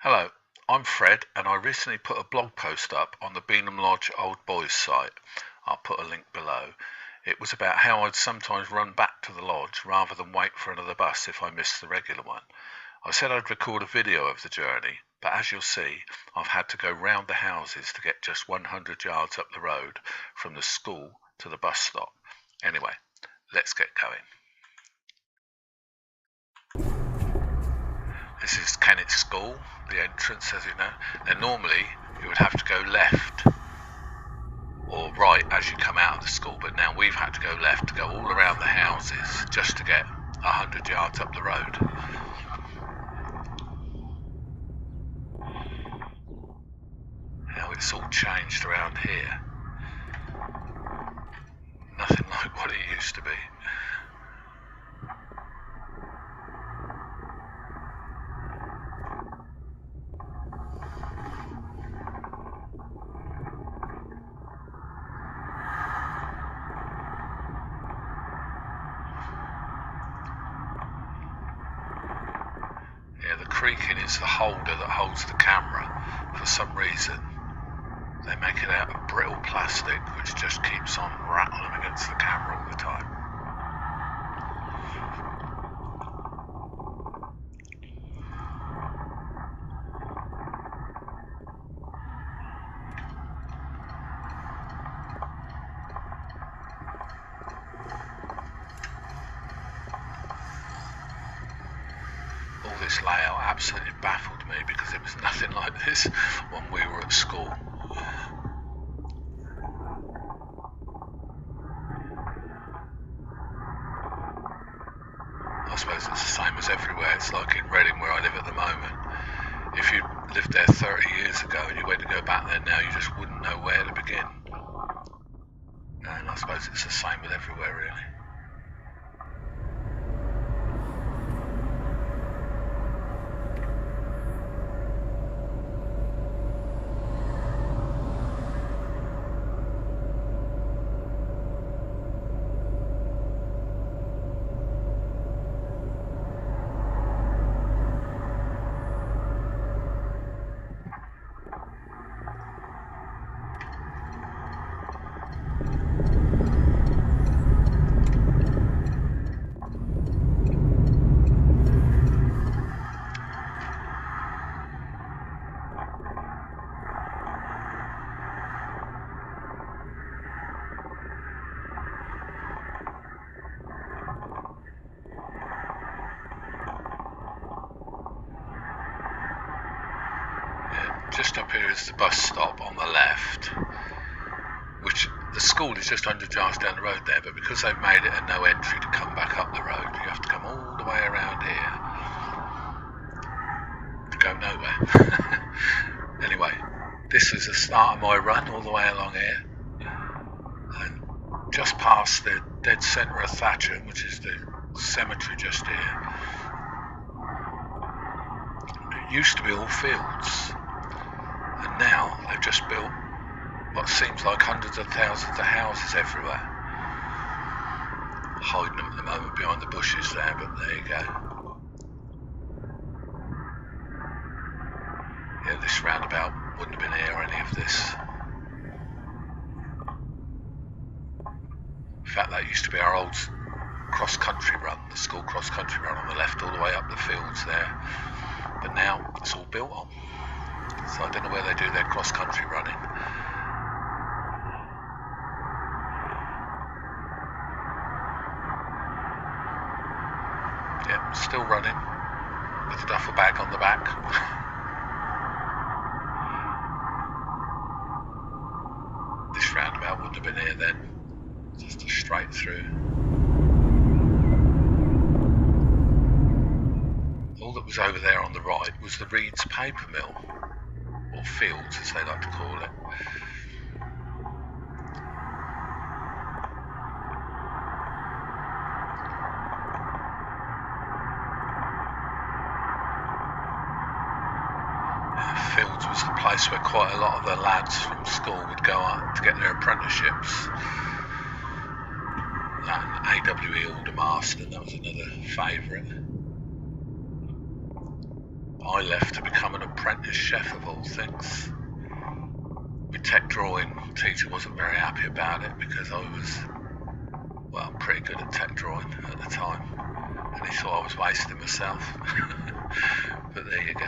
Hello, I'm Fred and I recently put a blog post up on the Beenham Lodge Old Boys site. I'll put a link below. It was about how I'd sometimes run back to the lodge rather than wait for another bus if I missed the regular one. I said I'd record a video of the journey, but as you'll see, I've had to go round the houses to get just 100 yards up the road from the school to the bus stop. Anyway, let's get going. This is Kennet School, the entrance, as you know. Now normally you would have to go left or right as you come out of the school, but now we've had to go left to go all around the houses just to get 100 yards up the road. Now it's all changed around here. Nothing like what it used to be. Yeah, the creaking is the holder that holds the camera. For some reason, they make it out of brittle plastic, which just keeps on rattling against the camera all the time. All this layout absolutely baffled me because it was nothing like this when we were at school. I suppose it's the same as everywhere. It's like in Reading where I live at the moment. If you lived there 30 years ago and you went to go back there now, you just wouldn't know where to begin. And I suppose it's the same with everywhere, really. Just up here is the bus stop on the left, which the school is just 100 yards down the road there, but because they've made it a no entry to come back up the road, you have to come all the way around here to go nowhere. Anyway, this is the start of my run all the way along here, and just past the dead centre of Thatcham, which is the cemetery just here. It used to be all fields, and now they've just built what seems like hundreds of thousands of houses everywhere. Hiding them at the moment behind the bushes there, but there you go. Yeah, this roundabout wouldn't have been here or any of this. In fact, that used to be our old cross-country run, the school cross-country run on the left all the way up the fields there. But now it's all built on. So I don't know where they do their cross-country running. Yep, still running with a duffel bag on the back. This roundabout wouldn't have been here then. Just a straight through. All that was over there on the right was the Reed's paper mill, or fields as they like to call it. Fields was the place where quite a lot of the lads from school would go up to get their apprenticeships. And AWE Aldermaston, that was another favourite. I left to become an apprentice chef of all things. My tech drawing teacher wasn't very happy about it because I was, well, pretty good at tech drawing at the time, and he thought I was wasting myself. But there you go.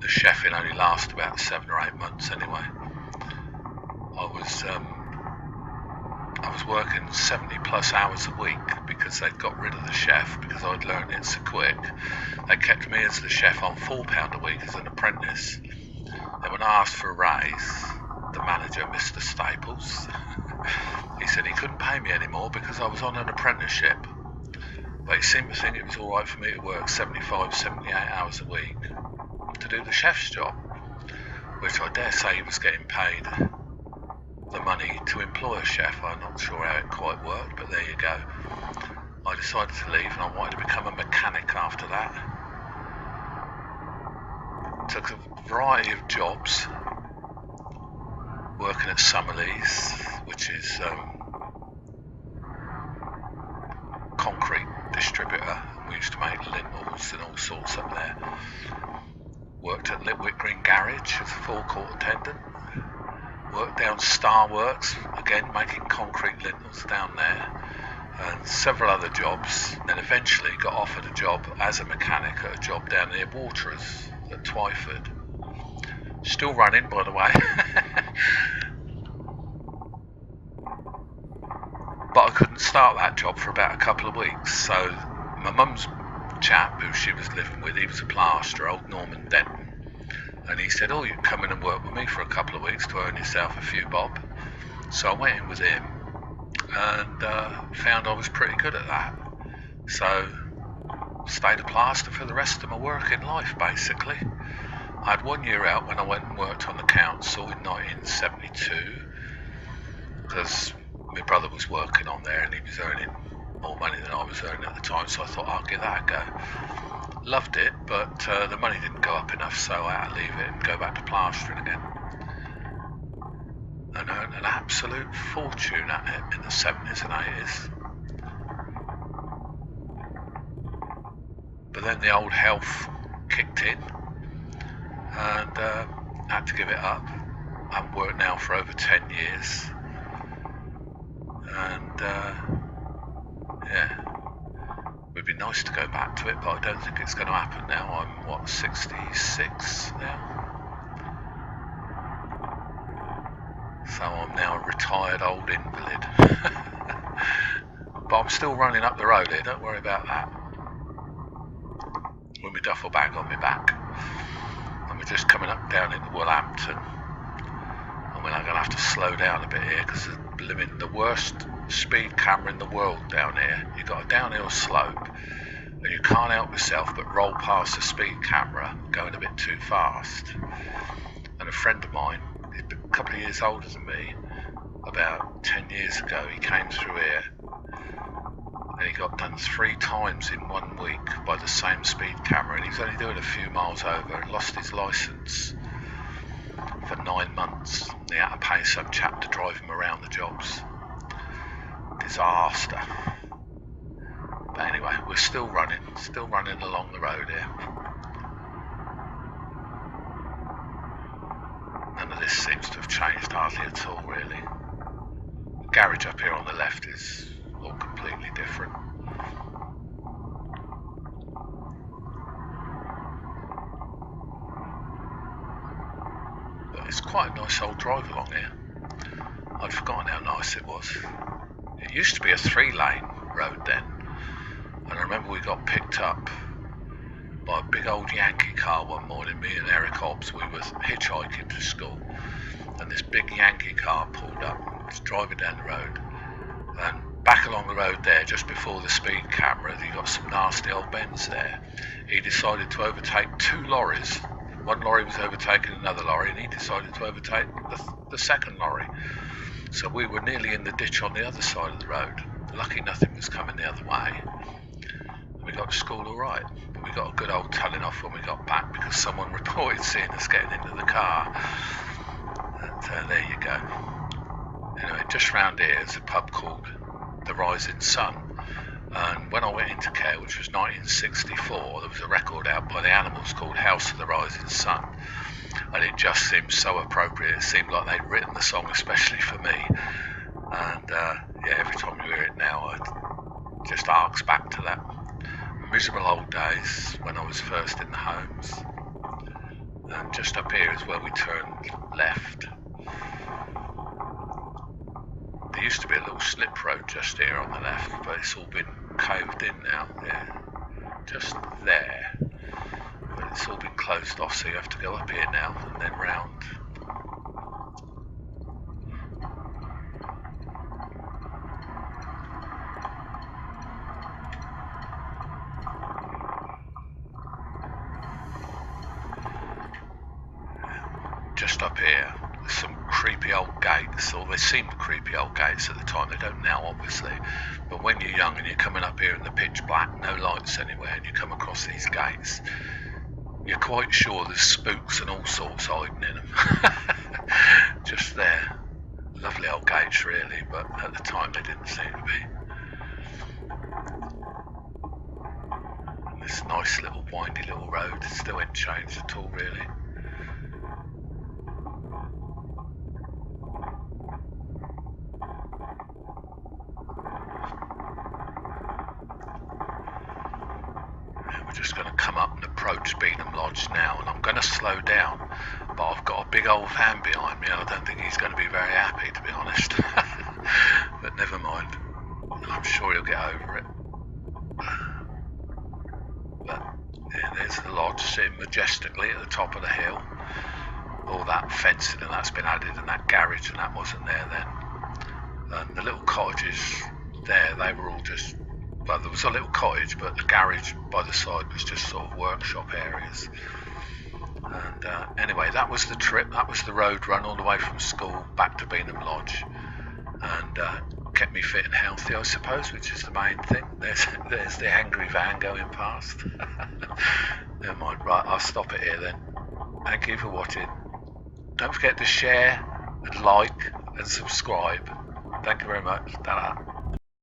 The chefing only lasted about 7 or 8 months anyway. I was working 70 plus hours a week because they'd got rid of the chef because I'd learned it so quick. They kept me as the chef on £4 a week as an apprentice. Then when I asked for a raise, the manager, Mr. Staples, he said he couldn't pay me anymore because I was on an apprenticeship. But he seemed to think it was alright for me to work 75, 78 hours a week to do the chef's job, which I dare say he was getting paid the money to employ a chef. I'm not sure how it quite worked, but there you go. I decided to leave and I wanted to become a mechanic after that. Took a variety of jobs, working at Summerlees, which is concrete distributor. We used to make lintels and all sorts up there. Worked at Litwick Green Garage as a forecourt attendant. Worked down Star Works, again making concrete lintels down there, and several other jobs. Then eventually got offered a job as a mechanic at a job down near Waterers at Twyford. Still running, by the way. But I couldn't start that job for about a couple of weeks, so my mum's chap, who she was living with, he was a plasterer, old Norman Denton. And he said, oh, you can come in and work with me for a couple of weeks to earn yourself a few bob. So I went in with him and found I was pretty good at that. So stayed a plaster for the rest of my working life, basically. I had 1 year out when I went and worked on the council in 1972 because my brother was working on there and he was earning more money than I was earning at the time, so I thought I'll give that a go. Loved it, but the money didn't go up enough, so I had to leave it and go back to plastering again. And earned an absolute fortune at it in the 70s and 80s. But then the old health kicked in and had to give it up. I've worked now for over 10 years. And yeah. It would be nice to go back to it, but I don't think it's going to happen now. I'm, 66 now? So I'm now a retired old invalid. But I'm still running up the road here, don't worry about that. With my duffel bag on my back. And we're just coming up down into Woolhampton. I mean, I'm going to have to slow down a bit here because the worst speed camera in the world down here. You've got a downhill slope and you can't help yourself but roll past the speed camera going a bit too fast. And a friend of mine, a couple of years older than me, about 10 years ago, he came through here and he got done 3 times in 1 week by the same speed camera, and he's only doing a few miles over and lost his licence for 9 months. He had to pay some chap to drive him around the jobs. Disaster. But anyway, we're still running along the road here. None of this seems to have changed hardly at all, really. The garage up here on the left is all completely different. But it's quite a nice old drive along here. I'd forgotten how nice it was. It used to be a 3-lane road then, and I remember we got picked up by a big old Yankee car one morning. Me and Eric Hobbs, we were hitchhiking to school, and this big Yankee car pulled up, was driving down the road, and back along the road there, just before the speed camera, you got some nasty old bends there. He decided to overtake 2 lorries. One lorry was overtaking another lorry, and he decided to overtake the second lorry. So we were nearly in the ditch on the other side of the road. Lucky nothing was coming the other way. And we got to school all right. But we got a good old telling off when we got back because someone reported seeing us getting into the car. And there you go. Anyway, just round here is a pub called The Rising Sun. And when I went into care, which was 1964, there was a record out by the Animals called House of the Rising Sun, and it just seemed so appropriate. It seemed like they'd written the song especially for me. And yeah, every time you hear it now, it just arcs back to that miserable old days when I was first in the homes. And just up here is where we turned left. There used to be a little slip road just here on the left, but it's all been caved in now. Yeah, just there. But it's all been closed off, so you have to go up here now and then round. Just up here, there's some creepy old gates, or they seemed creepy old gates at the time. They don't now, obviously. But when you're young and you're coming up here in the pitch black, no lights anywhere, and you come across these gates, you're quite sure there's spooks and all sorts hiding in them. Just there. Lovely old gates, really, but at the time they didn't seem to be. This nice little windy little road still ain't changed at all, really. We're just going to come up and approach Beenham Lodge now, and I'm going to slow down, but I've got a big old van behind me and I don't think he's going to be very happy, to be honest. But never mind, I'm sure he'll get over it. But yeah, there's the lodge sitting majestically at the top of the hill. All that fencing and that's been added, and that garage and that wasn't there then. And the little cottages there, they were all just, well, there was a little cottage, but the garage by the side was just sort of workshop areas. And anyway, that was the trip. That was the road run all the way from school back to Beenham Lodge, and kept me fit and healthy, I suppose, which is the main thing. There's the angry van going past. Never mind. Right, I'll stop it here then. Thank you for watching. Don't forget to share and like and subscribe. Thank you very much. Ta-ra.